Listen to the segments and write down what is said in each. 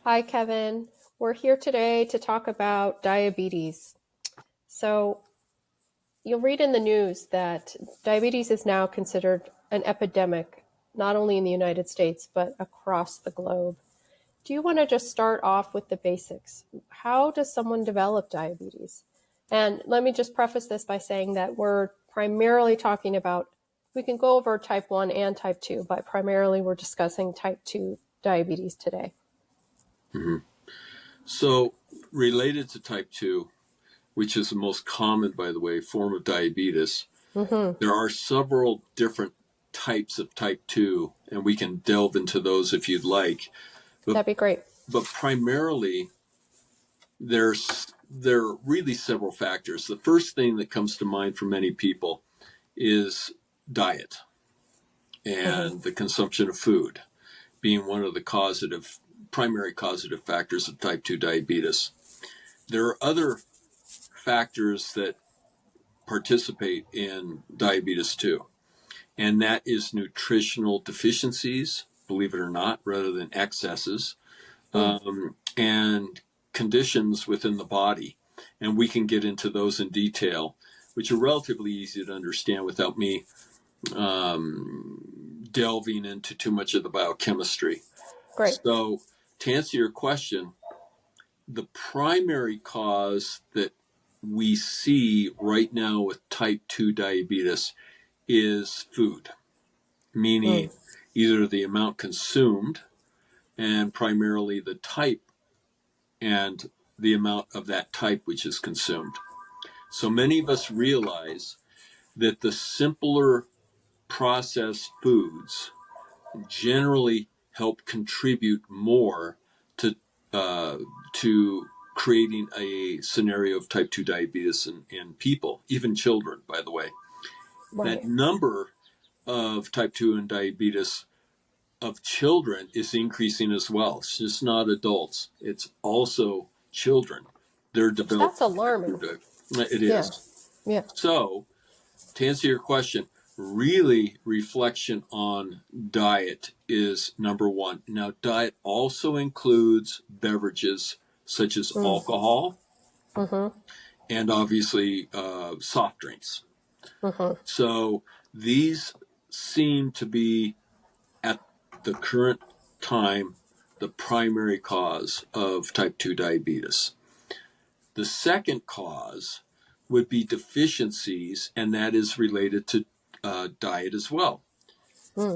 Hi, Kevin. We're here today to talk about diabetes. So, you'll read in the news that diabetes is now considered an epidemic, not only in the United States, but across the globe. Do you want to just start off with the basics? How does someone develop diabetes? And let me just preface this by saying that we're primarily talking about, we can go over type 1 and type 2, but primarily we're discussing type 2 diabetes today. Mm-hmm. So related to type 2, which is the most common, by the way, form of diabetes, there are several different types of type 2, and we can delve into those if you'd like. That'd be great. But primarily, there are really several factors. The first thing that comes to mind for many people is diet and the consumption of food being one of the primary causative factors of type 2 diabetes. There are other factors that participate in diabetes too, and that is nutritional deficiencies, believe it or not, rather than excesses, and conditions within the body. And we can get into those in detail, which are relatively easy to understand without me delving into too much of the biochemistry. Great. So to answer your question, the primary cause that we see right now with type 2 diabetes is food, meaning either the amount consumed and primarily the type and the amount of that type which is consumed. So many of us realize that the simpler processed foods generally help contribute more to creating a scenario of type 2 diabetes in people, even children, by the way. Right. That number of type 2 and diabetes of children is increasing as well. It's just not adults. It's also children. They're developing. That's alarming. It is. Yeah. So, to answer your question, really reflection on diet is number one. Now, diet also includes beverages such as alcohol and obviously soft drinks. So these seem to be at the current time the primary cause of type 2 diabetes. The second cause would be deficiencies, and that is related to diet as well.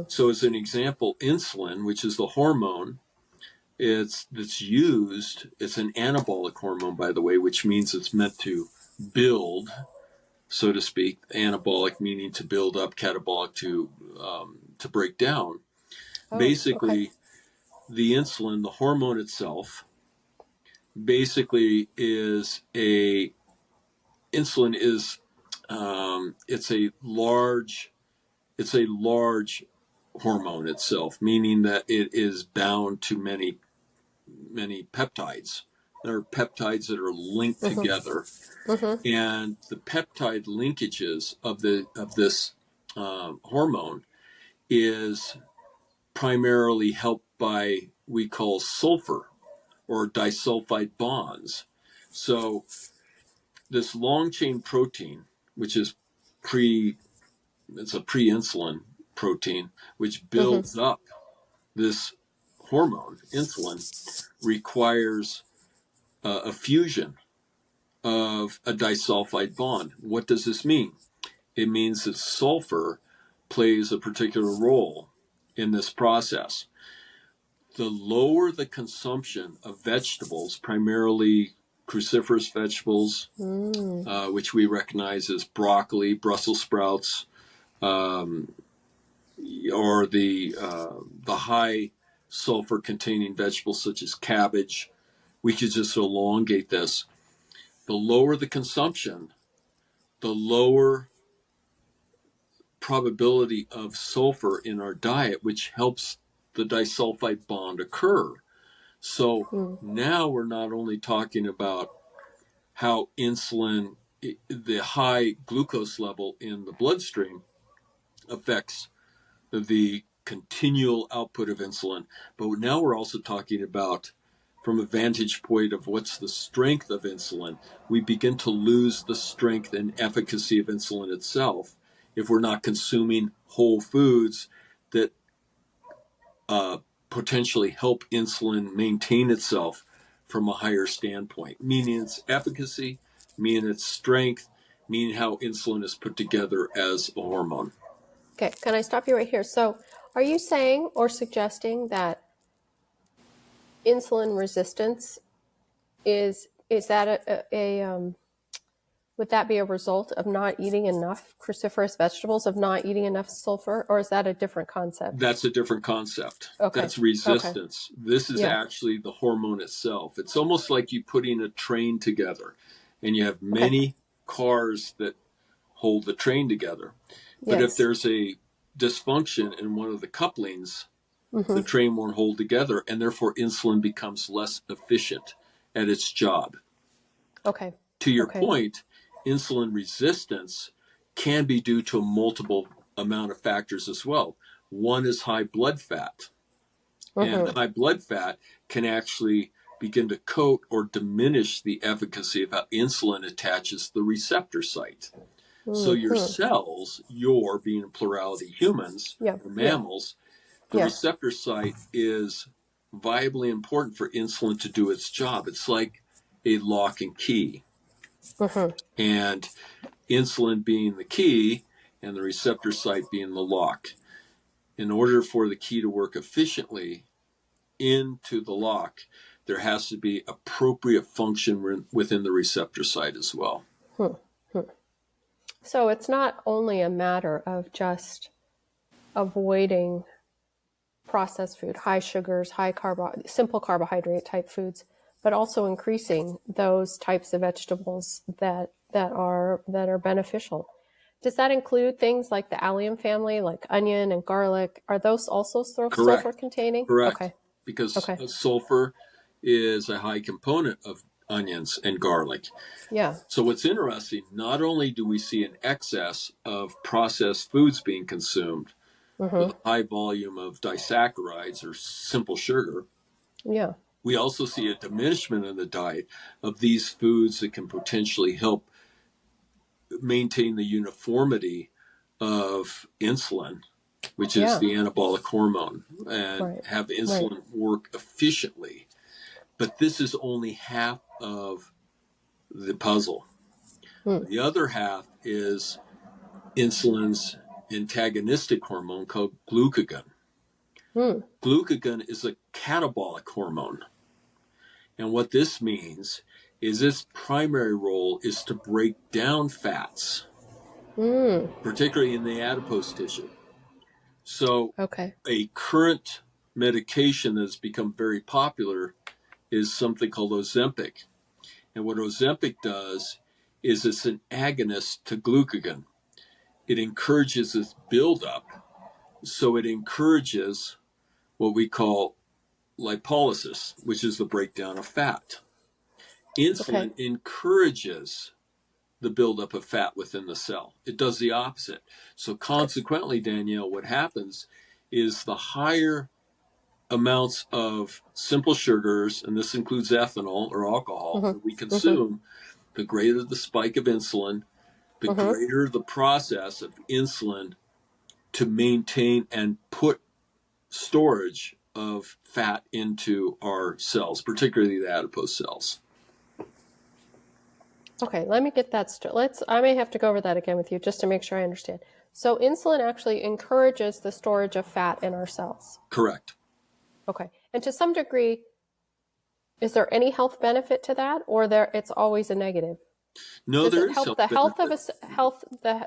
So as an example, insulin, which is the hormone that's used, it's an anabolic hormone, by the way, which means it's meant to build, so to speak. Anabolic meaning to build up, catabolic to break down. Basically, the insulin, the hormone itself, basically is insulin is it's a large hormone itself, meaning that it is bound to many peptides. There are peptides that are linked together, and the peptide linkages of this hormone is primarily helped by we call sulfur or disulfide bonds. So this long chain protein, which is it's a pre-insulin protein, which builds up this hormone, insulin, requires a fusion of a disulfide bond. What does this mean? It means that sulfur plays a particular role in this process. The lower the consumption of vegetables, primarily cruciferous vegetables, which we recognize as broccoli, Brussels sprouts, or the high sulfur-containing vegetables such as cabbage. We could just elongate this. The lower the consumption, the lower probability of sulfur in our diet, which helps the disulfide bond occur. So now we're not only talking about how insulin, the high glucose level in the bloodstream affects the continual output of insulin, but now we're also talking about from a vantage point of what's the strength of insulin, we begin to lose the strength and efficacy of insulin itself if we're not consuming whole foods that potentially help insulin maintain itself from a higher standpoint, meaning its efficacy, meaning its strength, meaning how insulin is put together as a hormone. Okay, can I stop you right here? So, are you saying or suggesting that insulin resistance is that would that be a result of not eating enough cruciferous vegetables, of not eating enough sulfur, or is that a different concept? That's a different concept. Okay. That's resistance. Okay. This is Yeah. actually the hormone itself. It's almost like you putting a train together and you have many cars that hold the train together. But Yes. if there's a dysfunction in one of the couplings, the train won't hold together, and therefore insulin becomes less efficient at its job. Okay. To your point, insulin resistance can be due to a multiple amount of factors as well. One is high blood fat. And high blood fat can actually begin to coat or diminish the efficacy of how insulin attaches the receptor site. So your cells, your being a plurality humans or mammals, the receptor site is viably important for insulin to do its job. It's like a lock and key. And insulin being the key and the receptor site being the lock. In order for the key to work efficiently into the lock, there has to be appropriate function within the receptor site as well. So it's not only a matter of just avoiding processed food, high sugars, simple carbohydrate type foods, but also increasing those types of vegetables that are beneficial. Does that include things like the allium family, like onion and garlic? Are those also sulfur-containing? Correct. Okay. Because sulfur is a high component of onions and garlic. Yeah. So what's interesting, not only do we see an excess of processed foods being consumed with a high volume of disaccharides or simple sugar, we also see a diminishment in the diet of these foods that can potentially help maintain the uniformity of insulin, which is the anabolic hormone, and have insulin work efficiently. But this is only half of the puzzle. The other half is insulin's antagonistic hormone called glucagon. Glucagon is a catabolic hormone. And what this means is its primary role is to break down fats, particularly in the adipose tissue. So a current medication that's become very popular is something called Ozempic. And what Ozempic does is it's an agonist to glucagon. It encourages its buildup. So it encourages what we call lipolysis, which is the breakdown of fat. Insulin encourages the buildup of fat within the cell. It does the opposite. So consequently, Danielle, what happens is the higher amounts of simple sugars, and this includes ethanol or alcohol, that we consume, the greater the spike of insulin, the greater the process of insulin to maintain and put storage of fat into our cells, particularly the adipose cells. Okay, let me get that. I may have to go over that again with you just to make sure I understand. So insulin actually encourages the storage of fat in our cells. Correct. Okay, and to some degree, is there any health benefit to that, or it's always a negative? No, there is health benefit.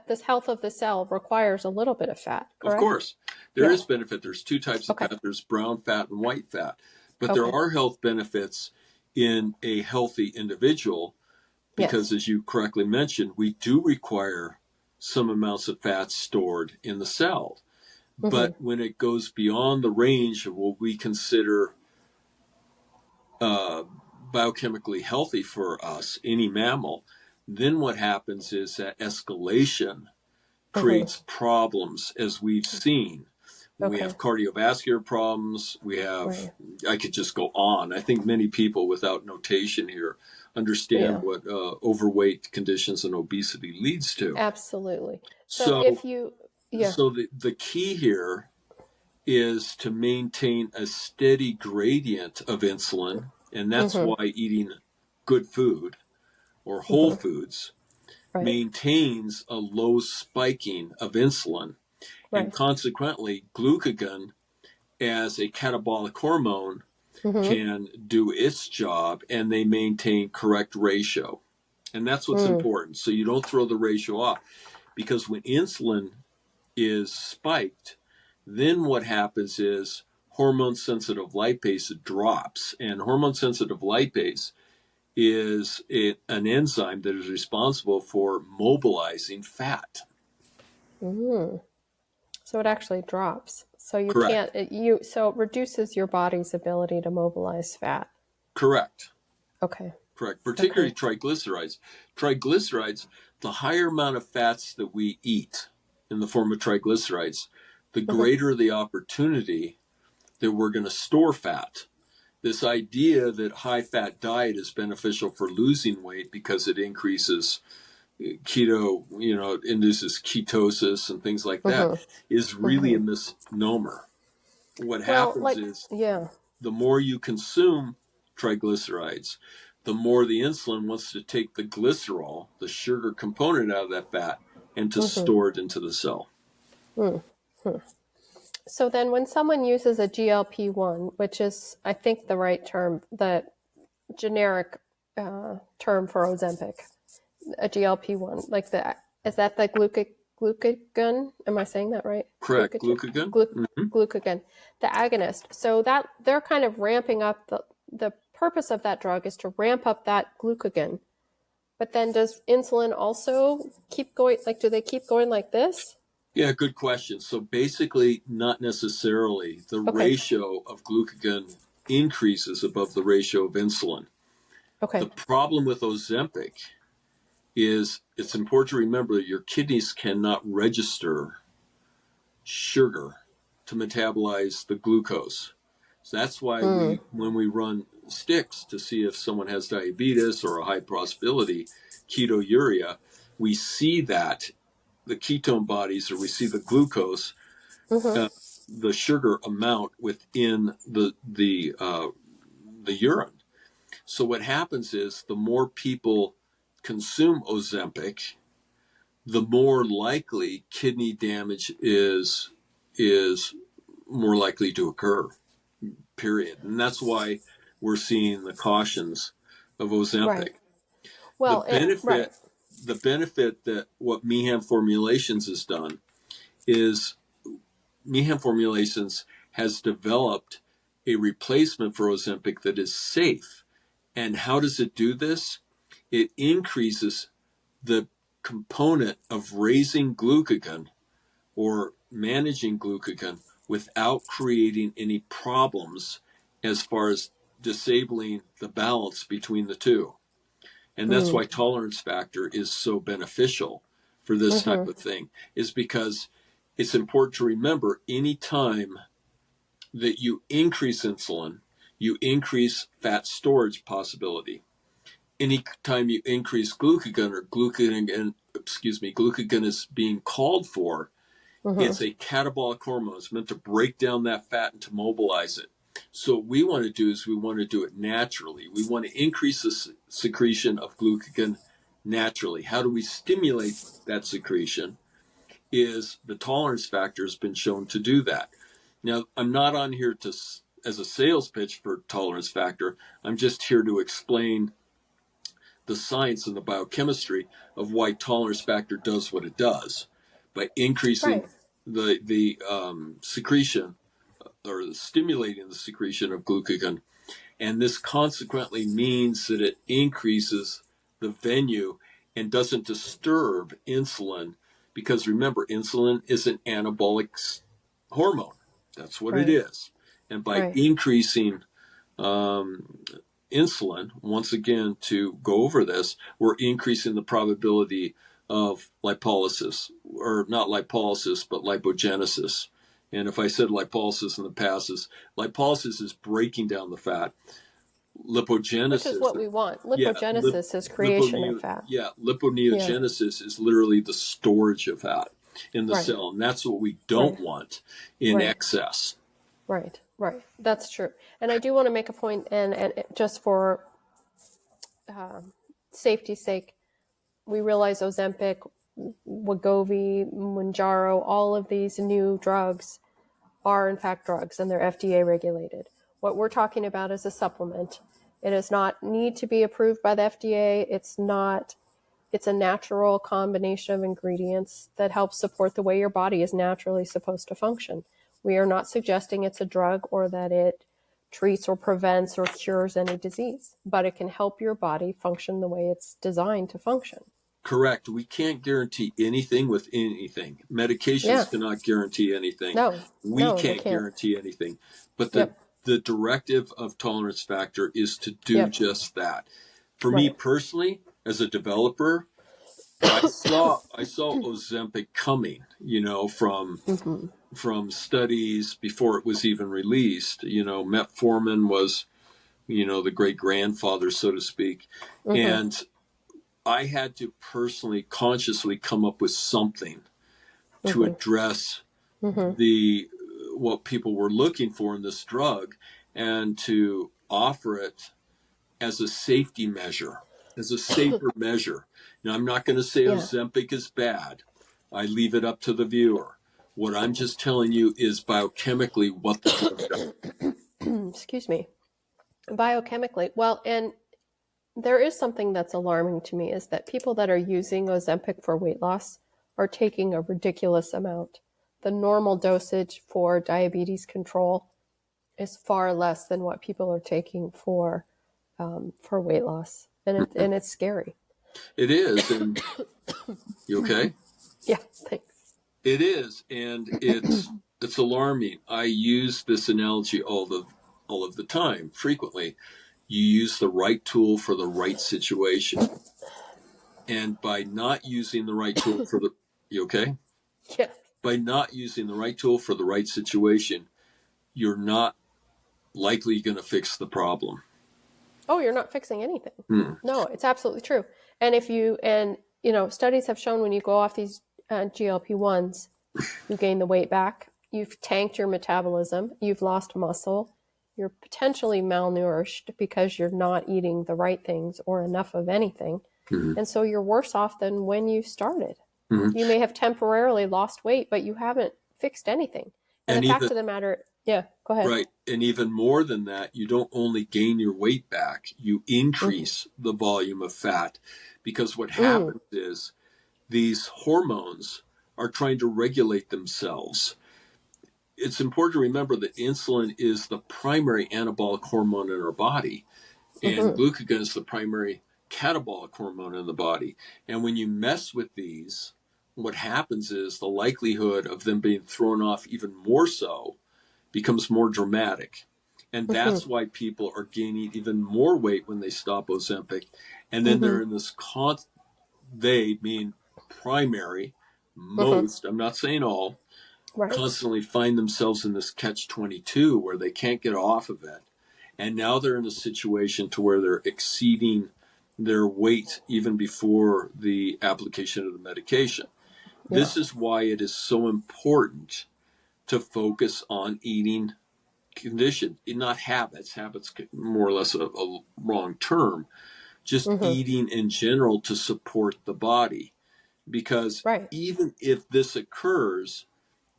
This health of the cell requires a little bit of fat, correct? Of course. There is benefit. There's two types of fat. There's brown fat and white fat. But there are health benefits in a healthy individual because, as you correctly mentioned, we do require some amounts of fat stored in the cell. But when it goes beyond the range of what we consider biochemically healthy for us, any mammal, then what happens is that escalation creates problems, as we've seen We Okay. have cardiovascular problems. We have, Right. I could just go on. I think many people without notation here understand Yeah. what overweight conditions and obesity leads to. Absolutely. So So, if you, yeah. so the key here is to maintain a steady gradient of insulin, and that's Mm-hmm. why eating good food or whole Mm-hmm. foods Right. maintains a low spiking of insulin, and Right. consequently, glucagon as a catabolic hormone Mm-hmm. can do its job, and they maintain correct ratio. And that's what's Mm. important. So you don't throw the ratio off, because when insulin is spiked, then what happens is hormone sensitive lipase drops. And hormone sensitive lipase is an enzyme that is responsible for mobilizing fat. Mm. So it actually drops. So you Correct. can't, so it reduces your body's ability to mobilize fat. Correct. Okay. Correct. Okay. Particularly triglycerides. Triglycerides, the higher amount of fats that we eat in the form of triglycerides, the Mm-hmm. greater the opportunity that we're going to store fat. This idea that high fat diet is beneficial for losing weight because it increases keto, induces ketosis and things like that Mm-hmm. is really Mm-hmm. a misnomer. What Well, happens like, is yeah. the more you consume triglycerides, the more the insulin wants to take the glycerol, the sugar component out of that fat, and to Mm-hmm. store it into the cell. Mm-hmm. So then when someone uses a GLP-1, which is, I think, the right term, the generic term for Ozempic, a GLP-1, like is that the glucagon? Am I saying that right? Correct. Glucagon? Glu, Mm-hmm. glucagon, the agonist. So that they're kind of ramping up the purpose of that drug is to ramp up that glucagon. But then does insulin also keep going? Like, do they keep going like this? Yeah, good question. So basically, not necessarily. The Okay. ratio of glucagon increases above the ratio of insulin. The Okay. problem with Ozempic is it's important to remember that your kidneys cannot register sugar to metabolize the glucose. So that's why Mm. when we run sticks to see if someone has diabetes or a high possibility ketonuria, we see that the ketone bodies, or we see the glucose, Mm-hmm. uh, the sugar amount within the urine. So what happens is the more people consume Ozempic, the more likely kidney damage is more likely to occur. Period. And that's why we're seeing the cautions of Right. Ozempic. The Well, right. benefit, the benefit that what Meehan Formulations has done is Meehan Formulations has developed a replacement for Ozempic that is safe. And how does it do this? It increases the component of raising glucagon or managing glucagon without creating any problems as far as disabling the balance between the two. And that's Mm. why tolerance factor is so beneficial for this type Mm-hmm. of thing, is because it's important to remember any time that you increase insulin, you increase fat storage possibility. Anytime you increase glucagon or glucagon is being called for, Mm-hmm. it's a catabolic hormone. It's meant to break down that fat and to mobilize it. So what we want to do is we want to do it naturally. We want to increase the secretion of glucagon naturally. How do we stimulate that secretion? Is the tolerance factor has been shown to do that. Now, I'm not on here as a sales pitch for tolerance factor. I'm just here to explain the science and the biochemistry of why tolerance factor does what it does by increasing Right. the secretion or stimulating the secretion of glucagon. And this consequently means that it increases the venue and doesn't disturb insulin, because remember, insulin is an anabolic hormone. That's what it Right. is. And by Right. increasing um, insulin, once again, to go over this, we're increasing the probability of lipolysis, or not lipolysis, but lipogenesis. And if I said lipolysis in the past, lipolysis is breaking down the fat. Which is Lipogenesis, what we want. Lipogenesis is creation of fat. Yeah. Liponeogenesis is literally the storage of fat in the Right. cell, and that's what we don't Right. want in Right. excess. Right. Right. That's true. And I do want to make a point, and just for safety's sake, we realize Ozempic, Wegovy, Mounjaro, all of these new drugs are in fact drugs, and they're FDA regulated. What we're talking about is a supplement. It does not need to be approved by the FDA. It's a natural combination of ingredients that helps support the way your body is naturally supposed to function. We are not suggesting it's a drug or that it treats or prevents or cures any disease, but it can help your body function the way it's designed to function. Correct. We can't guarantee anything with anything. Medications cannot guarantee anything. We They can't can't. guarantee anything. But Yep. the directive of tolerance factor is to do just that. For me Right. personally, as a developer, I saw Ozempic coming, from studies before it was even released. Metformin was, the great grandfather, so to speak. And I had to personally, consciously come up with something to address what people were looking for in this drug, and to offer it as a safety measure, as a safer measure. Now, I'm not going to say Ozempic is bad. I leave it up to the viewer. What I'm just telling you is biochemically what the drug does. Excuse me. Biochemically. Well, and there is something that's alarming to me, is that people that are using Ozempic for weight loss are taking a ridiculous amount. The normal dosage for diabetes control is far less than what people are taking for weight loss, and it's scary. It is, and you okay? Yeah, thanks. It is, and it's alarming. I use this analogy all of the time, frequently. You use the right tool for the right situation. And by not using the right tool for you okay? Yeah. By not using the right tool for the right situation, you're not likely going to fix the problem. Oh, you're not fixing anything. No, it's absolutely true. And studies have shown when you go off these GLP-1s, you gain the weight back, you've tanked your metabolism, you've lost muscle, you're potentially malnourished because you're not eating the right things or enough of anything. And so you're worse off than when you started. You may have temporarily lost weight, but you haven't fixed anything. And the fact of the matter, go ahead. Right. And even more than that, you don't only gain your weight back, you increase the volume of fat, because what happens is these hormones are trying to regulate themselves. It's important to remember that insulin is the primary anabolic hormone in our body, and glucagon is the primary catabolic hormone in the body. And when you mess with these, what happens is the likelihood of them being thrown off even more so becomes more dramatic. And that's why people are gaining even more weight when they stop Ozempic. And then they're in this they mean primary, most, I'm not saying all, constantly find themselves in this catch-22 where they can't get off of it. And now they're in a situation to where they're exceeding their weight even before the application of the medication. This is why it is so important to focus on eating condition, not habits. Habits more or less a wrong term. Just eating in general to support the body. Because even if this occurs,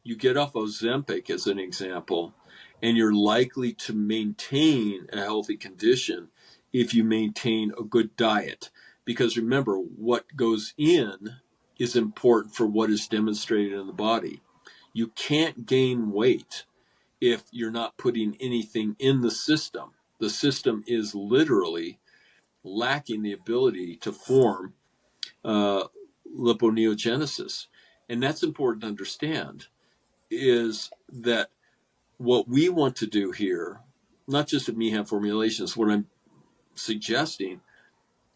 you get off Ozempic as an example, and you're likely to maintain a healthy condition if you maintain a good diet. Because remember, what goes in is important for what is demonstrated in the body. You can't gain weight if you're not putting anything in the system. The system is literally lacking the ability to form liponeogenesis. And that's important to understand, is that what we want to do here, not just at Meehan Formulations, what I'm suggesting,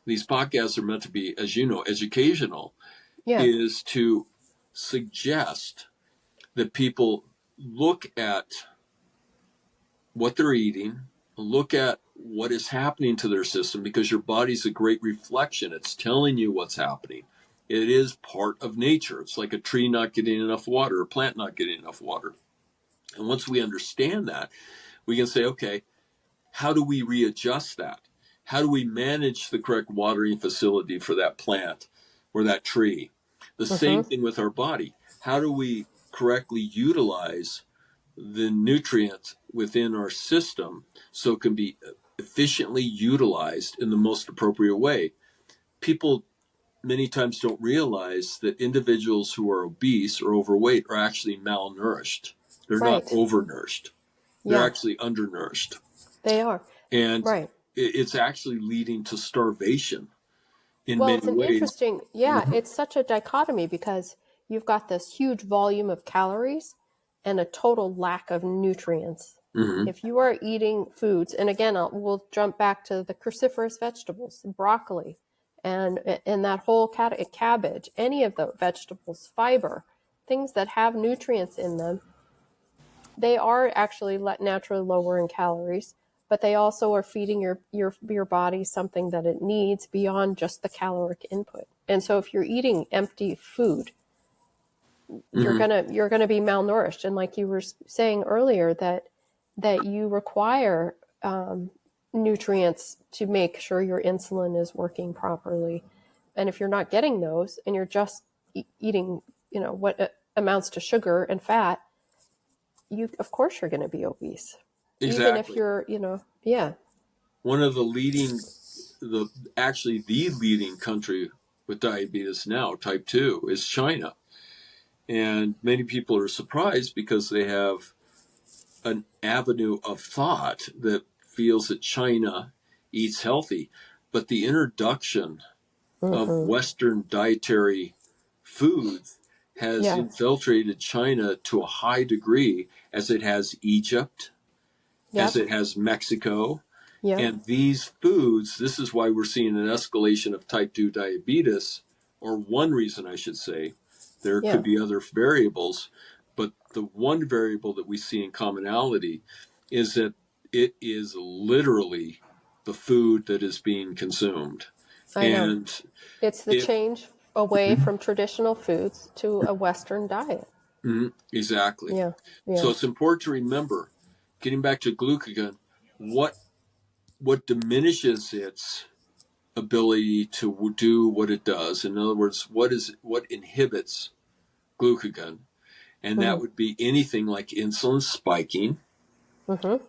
these podcasts are meant to be, as you know, educational, is to suggest that people look at what they're eating, look at what is happening to their system, because your body's a great reflection. It's telling you what's happening. It is part of nature. It's like a tree not getting enough water, a plant not getting enough water. And once we understand that, we can say, okay, how do we readjust that? How do we manage the correct watering facility for that plant or that tree? The same thing with our body. How do we correctly utilize the nutrient within our system so it can be efficiently utilized in the most appropriate way? People many times don't realize that individuals who are obese or overweight are actually malnourished. They're not Right. overnourished. They're Yeah, actually undernourished. they are. And Right. it's actually leading to starvation in Well, many it's an ways. interesting, yeah, it's such a dichotomy because you've got this huge volume of calories and a total lack of nutrients. Mm-hmm. If you are eating foods, and again, we'll jump back to the cruciferous vegetables, broccoli, and that whole cabbage, any of the vegetables, fiber, things that have nutrients in them, they are actually naturally lower in calories, but they also are feeding your body something that it needs beyond just the caloric input. And so if you're eating empty food, Mm-hmm. you're gonna be malnourished. And like you were saying earlier, that you require nutrients to make sure your insulin is working properly. And if you're not getting those, and you're just eating, what amounts to sugar and fat, you of course you're going to be obese, even if Exactly. you're, yeah. One of the actually the leading country with diabetes now, type 2, is China. And many people are surprised because they have an avenue of thought that feels that China eats healthy. But the introduction of Western dietary foods has Yeah. infiltrated China to a high degree, as it has Egypt, as Yep. it has Mexico. Yep. And these foods, this is why we're seeing an escalation of type 2 diabetes, or one reason I should say. There Yeah. could be other variables, but the one variable that we see in commonality is that it is literally the food that is being consumed. I know. And It's the it, change away from traditional foods to a Western diet. exactly. Yeah. So Yeah. it's important to remember, getting back to glucagon, what diminishes its ability to do what it does. In other words, what inhibits glucagon? And that would be anything like insulin spiking, Mm-hmm.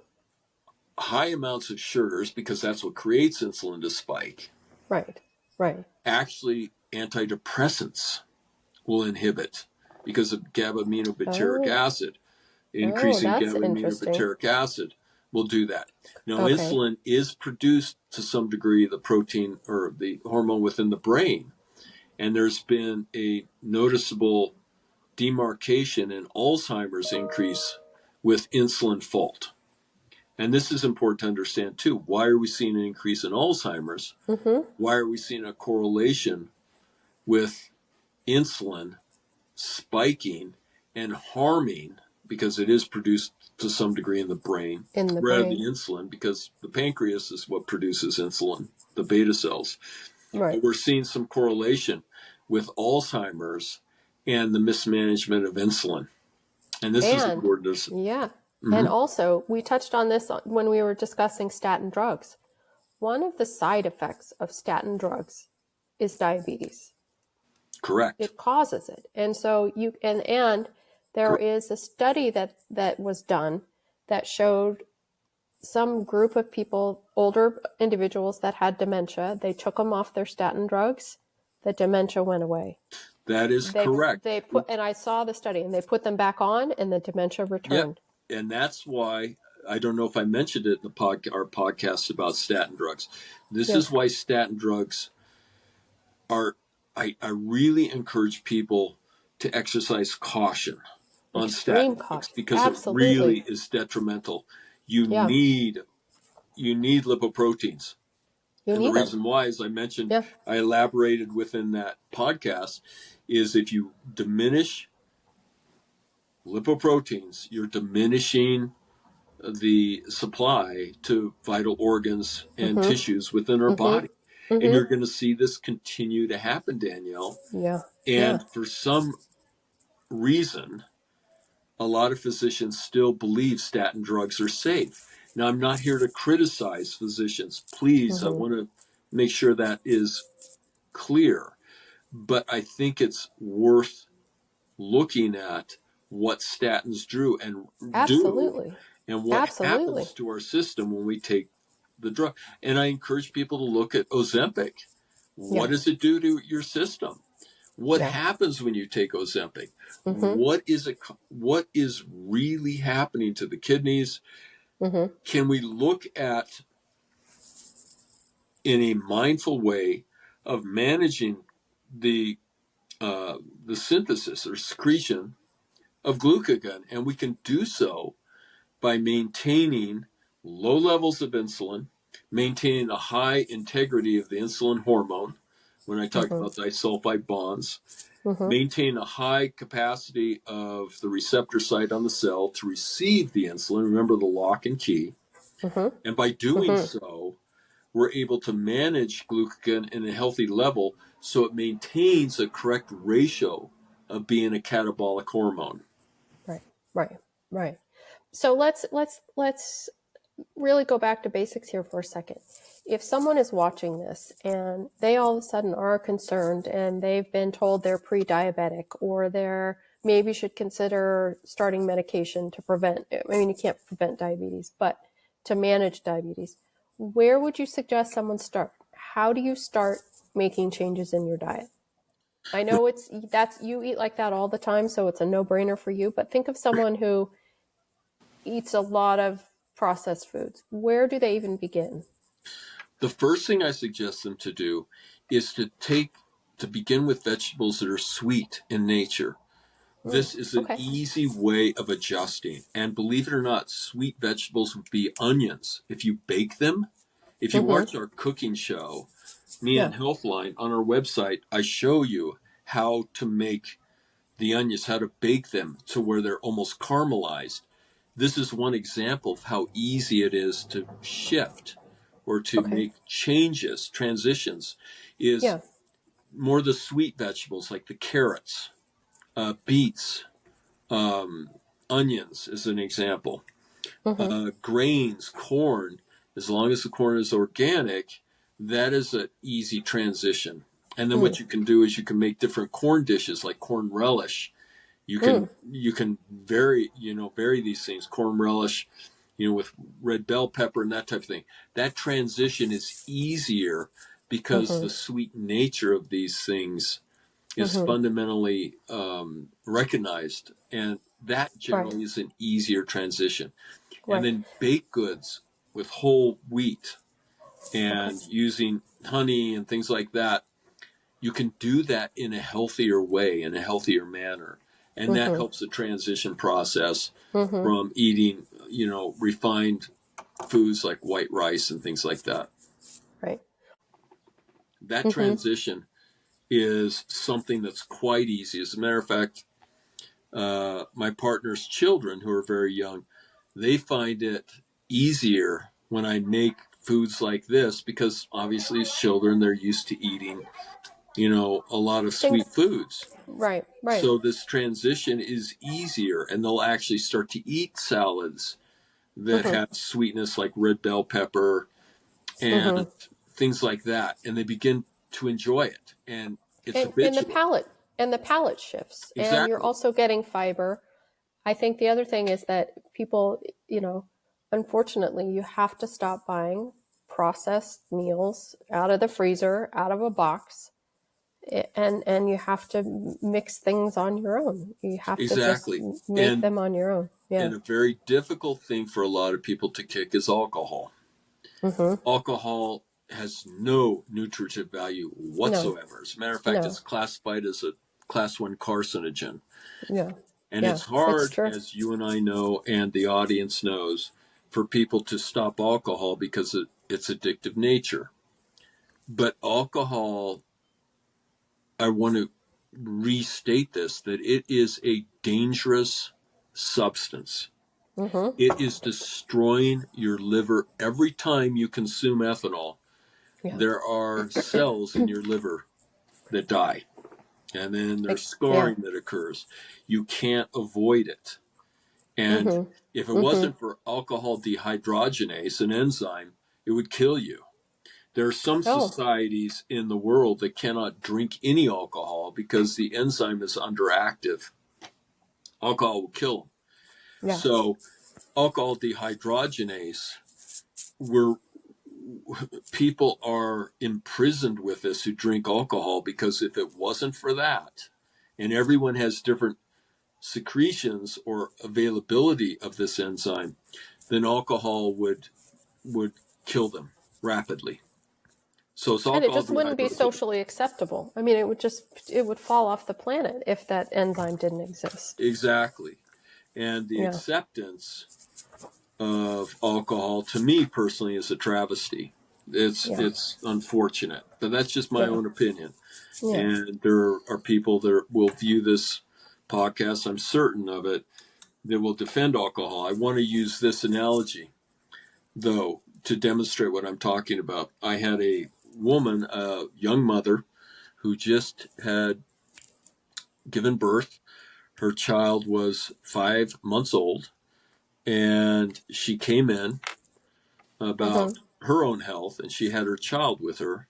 high amounts of sugars, because that's what creates insulin to spike. Right. Right. Actually, antidepressants will inhibit because of GABA-aminobutyric Oh. acid. Oh, Increasing that's interesting. GABA-aminobutyric acid will do that. Now, Okay. insulin is produced to some degree, the protein or the hormone within the brain. And there's been a noticeable demarcation in Alzheimer's increase with insulin fault. And this is important to understand too. Why are we seeing an increase in Alzheimer's? Mm-hmm. Why are we seeing a correlation with insulin spiking and harming, because it is produced to some degree in the brain, In the rather than the brain. insulin, because the pancreas is what produces insulin, the beta cells. Right. But we're seeing some correlation with Alzheimer's and the mismanagement of insulin. And this is And important. yeah. And Mm-hmm. also, we touched on this when we were discussing statin drugs. One of the side effects of statin drugs is diabetes. Correct. It causes it. And so and there Correct. is a study that was done that showed some group of people, older individuals that had dementia, they took them off their statin drugs, the dementia went away. That is correct. They put, and I saw the study, and they put them back on, and the dementia Yep. returned. And that's why I don't know if I mentioned it in our podcast about statin drugs. This Yeah. is why statin drugs are, I really encourage people to exercise caution on Extreme statin drugs, cost. because it Absolutely. really is detrimental. You Yeah. need lipoproteins. You And the need them. reason why, as I mentioned, Yeah. I elaborated within that podcast, is if you diminish lipoproteins, you're diminishing the supply to vital organs and Mm-hmm. tissues within our Mm-hmm. body. And Mm-hmm. you're going to see this continue to happen, Danielle. Yeah. Yeah. And for some reason, a lot of physicians still believe statin drugs are safe. Now, I'm not here to criticize physicians. Please, I Mm-hmm. want to make sure that is clear. But I think it's worth looking at what statins do Absolutely. and what Absolutely. happens to our system when we take the drug. And I encourage people to look at Ozempic. What Yeah. does it do to your system? What Yeah. happens when you take Ozempic? Mm-hmm. What is really happening to the kidneys? Mm-hmm. Can we look at in a mindful way of managing the the synthesis or secretion of glucagon? And we can do so by maintaining low levels of insulin, maintaining a high integrity of the insulin hormone. When I talk Mm-hmm. about disulfide bonds, Mm-hmm. maintain a high capacity of the receptor site on the cell to receive the insulin. Remember the lock and key. Mm-hmm. And by doing Mm-hmm. so, we're able to manage glucagon in a healthy level so it maintains a correct ratio of being a catabolic hormone. Right. Right. Right. So let's really go back to basics here for a second. If someone is watching this and they all of a sudden are concerned and they've been told they're pre-diabetic or they're maybe should consider starting medication to prevent, I mean, you can't prevent diabetes, but to manage diabetes, where would you suggest someone start? How do you start making changes in your diet? I know you eat like that all the time, so it's a no-brainer for you, but think of someone who eats a lot of processed foods. Where do they even begin? The first thing I suggest them to do is to begin with vegetables that are sweet in nature. This is an Okay. easy way of adjusting. And believe it or not, sweet vegetables would be onions. If you bake them, if you Mm-hmm. watch our cooking show, Yeah. Meehan Healthline, on our website, I show you how to make the onions, how to bake them to where they're almost caramelized. This is one example of how easy it is to shift or to Okay. make changes, transitions, is Yeah. more the sweet vegetables like the carrots, beets, onions is an example. Mm-hmm. Grains, corn, as long as the corn is organic, that is an easy transition. And then Mm. what you can do is you can make different corn dishes like corn relish. Mm. You can vary these things, corn relish, with red bell pepper and that type of thing. That transition is easier because Mm-hmm. the sweet nature of these things is Mm-hmm. fundamentally recognized, and that Right. generally is an easier transition. And Right. then baked goods with whole wheat Okay. and using honey and things like that, you can do that in a healthier way, in a healthier manner. And that Mm-hmm. helps the transition process Mm-hmm. from eating, refined foods like white rice and things like that. Right. That Mm-hmm. transition is something that's quite easy. As a matter of fact, my partner's children, who are very young, they find it easier when I make foods like this because obviously as children they're used to eating, a lot of Things. sweet foods. Right. Right. So this transition is easier, and they'll actually start to eat salads that Mm-hmm. have sweetness like red bell pepper and Mm-hmm. things like that, and they begin to enjoy it, and it's And the habitual. palate shifts, and you're Exactly. also getting fiber. I think the other thing is that people, unfortunately, you have to stop buying processed meals out of the freezer, out of a box, and you have to mix things on your own. You have to just Exactly. make And them on your own. Yeah. and a very difficult thing for a lot of people to kick is alcohol. Mm-hmm. Alcohol has no nutritive value No. whatsoever. As a matter of fact, No. it's classified as a class 1 carcinogen. Yeah. And Yeah. it's It's hard, true. as you and I know, and the audience knows, for people to stop alcohol because of its addictive nature. But alcohol, I want to restate this, that it is a dangerous substance. Mm-hmm. It is destroying your liver. Every time you consume ethanol, Yeah. there are cells in your liver that die. And then there's Yeah. scarring that occurs. You can't avoid it. And Mm-hmm. if it Mm-hmm. wasn't for alcohol dehydrogenase, an enzyme, it would kill you. There are some Oh, societies in the world that cannot drink any alcohol because the enzyme is underactive. Alcohol will kill them. yeah. So alcohol dehydrogenase, we're people are imprisoned with this who drink alcohol, because if it wasn't for that, and everyone has different secretions or availability of this enzyme, then alcohol would kill them rapidly. So it's And it alcohol just wouldn't be dehydrogenase. socially acceptable. I mean, it would fall off the planet if that enzyme didn't exist. Exactly. And the Yeah. acceptance of alcohol, to me personally, is a travesty. Yeah. It's unfortunate, but that's just my Yeah. own opinion. Yeah. And there are people that will view this podcast, I'm certain of it, that will defend alcohol. I want to use this analogy, though, to demonstrate what I'm talking about. I had a woman, a young mother, who just had given birth. Her child was 5 months old, and she came in Mm-hmm. about her own health, and she had her child with her,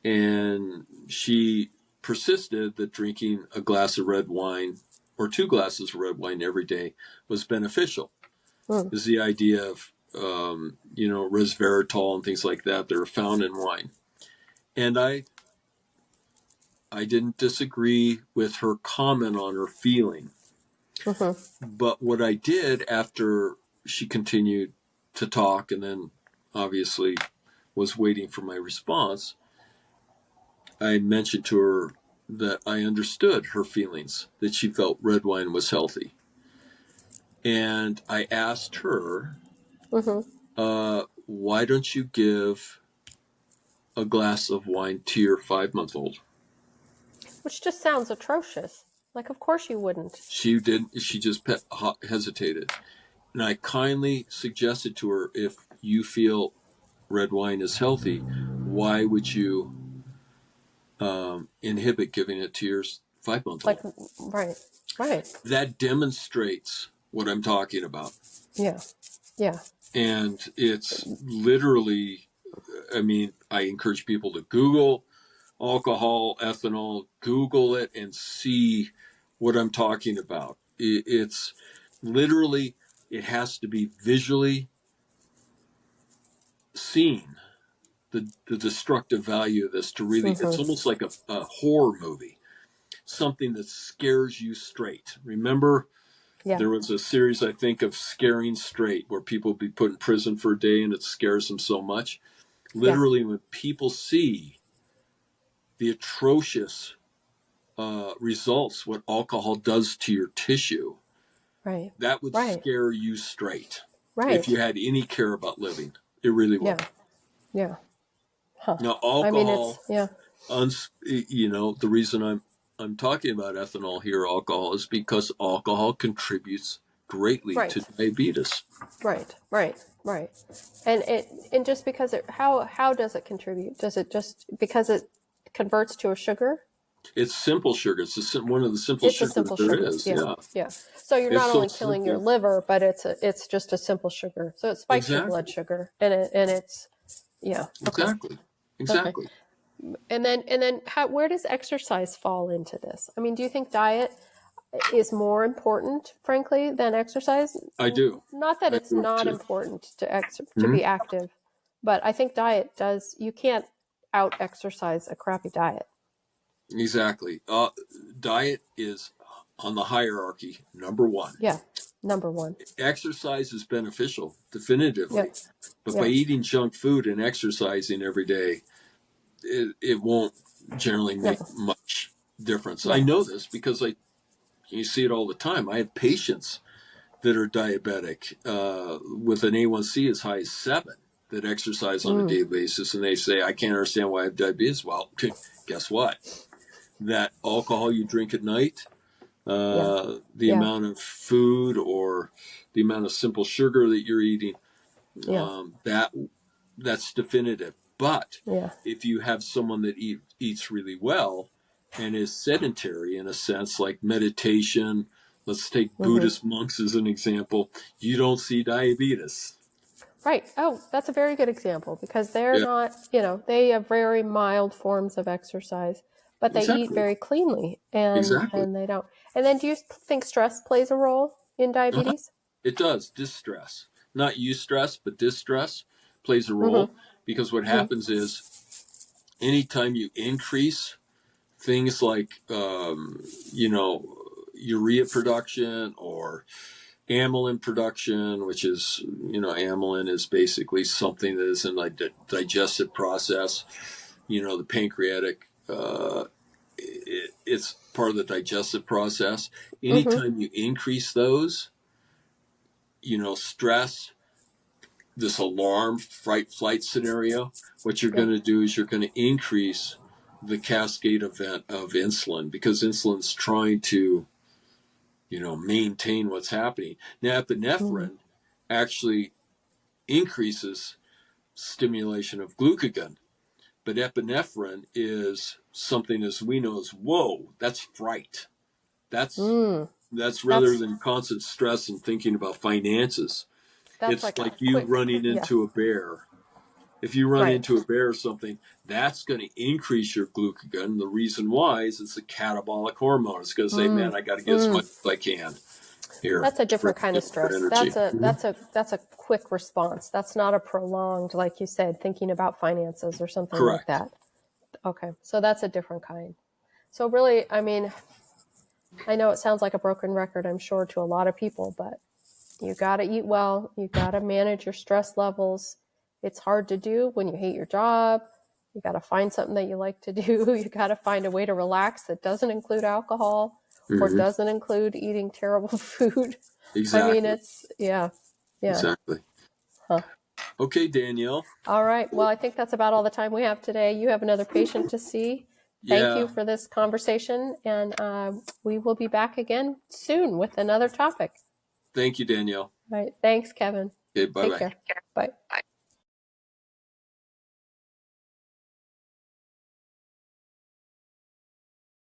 and she persisted that drinking a glass of red wine or 2 glasses of red wine every day was beneficial. Mm. Is the idea of resveratrol and things like that are found in wine. And I didn't disagree with her comment on her feeling, Mm-hmm. but what I did after she continued to talk, and then obviously was waiting for my response, I mentioned to her that I understood her feelings, that she felt red wine was healthy. And I asked her, Mm-hmm. why don't you give a glass of wine to your 5-month-old? Which just sounds atrocious. Like, of course you wouldn't. She didn't. She just hesitated. And I kindly suggested to her, if you feel red wine is healthy, why would you inhibit giving it to your 5-month-old? Like, right. Right. That demonstrates what I'm talking about. Yeah. Yeah. And it's literally, I mean, I encourage people to Google alcohol, ethanol, Google it and see what I'm talking about. It's literally, it has to be visually seen, the destructive value of this, to really, it's Mm-hmm. almost like a horror movie, something that scares you straight. Remember, Yeah. there was a series, I think, of Scaring Straight, where people would be put in prison for a day and it scares them so much. Yeah. Literally, when people see the atrocious results, what alcohol does to your tissue, Right. that would Right. scare you straight. If Right. you had any care about living, it really Yeah. would. Yeah. Huh. Now, I mean, it's, alcohol, yeah. the reason I'm talking about ethanol here, alcohol, is because alcohol contributes greatly to Right. diabetes. Right. Right. Right. And just because how does it contribute? Does it just because it converts to a sugar? It's simple sugar. It's one of the simplest It's a sugars simple there sugar. is. Yeah. Yeah, Yeah. So you're it's not so only killing your simple. liver, but it's just a simple sugar. So it spikes your blood Exactly. sugar, and it's yeah. Okay. Exactly. Okay. Exactly. And then where does exercise fall into this? I mean, do you think diet is more important, frankly, than exercise? I do. Not that I it's do not too. important to Mhm. be active, but I think diet does. You can't out exercise a crappy diet. Exactly. Diet is on the hierarchy, number one. Yeah, number one. Exercise is beneficial, Yeah, definitively. But by yeah, eating junk food and exercising every day, it won't generally no, make much difference. I no. know this because you see it all the time. I have patients that are diabetic with an A1C as high as 7 that exercise on a Mm, daily basis, and they say, I can't understand why I have diabetes. Well, guess what? That alcohol you drink at night the amount of food or the amount of simple sugar that you're eating. That's definitive. But if you have someone that eats really well and is sedentary in a sense, like meditation, let's take Buddhist monks as an example, you don't see diabetes. Right. Oh, that's a very good example because they're not, they have very mild forms of exercise, but they eat very cleanly and they don't. And then do you think stress plays a role in diabetes? It does. Distress. Not eustress, but distress plays a role because what happens is anytime you increase things like, urea production or amylin production, which is, amylin is basically something that is in the digestive process, the pancreatic, it's part of the digestive process. Anytime you increase those, stress, this alarm, flight scenario, what you're going to do is you're going to increase the cascade event of insulin because insulin's trying to, maintain what's happening. Now, epinephrine actually increases stimulation of glucagon, but epinephrine is something as we know as whoa, that's fright. That's rather than constant stress and thinking about finances. It's like you running into a bear. If you run into a bear or something, that's going to increase your glucagon. The reason why is it's a catabolic hormone. It's going to say, "Man, I got to get as much as I can here." That's a different kind of stress. That's a quick response. That's not a prolonged, like you said, thinking about finances or something like that. Okay, so that's a different kind. So really, I mean, I know it sounds like a broken record, I'm sure, to a lot of people, but you got to eat well. You got to manage your stress levels. It's hard to do when you hate your job. You got to find something that you like to do. You got to find a way to relax that doesn't include alcohol or doesn't include eating terrible food. Exactly. I mean, it's, Exactly. Huh. Okay, Danielle. All right. Well, I think that's about all the time we have today. You have another patient to see. Thank you for this conversation. And we will be back again soon with another topic. Thank you, Danielle. All right. Thanks, Kevin. Okay, bye-bye. Take care. Bye.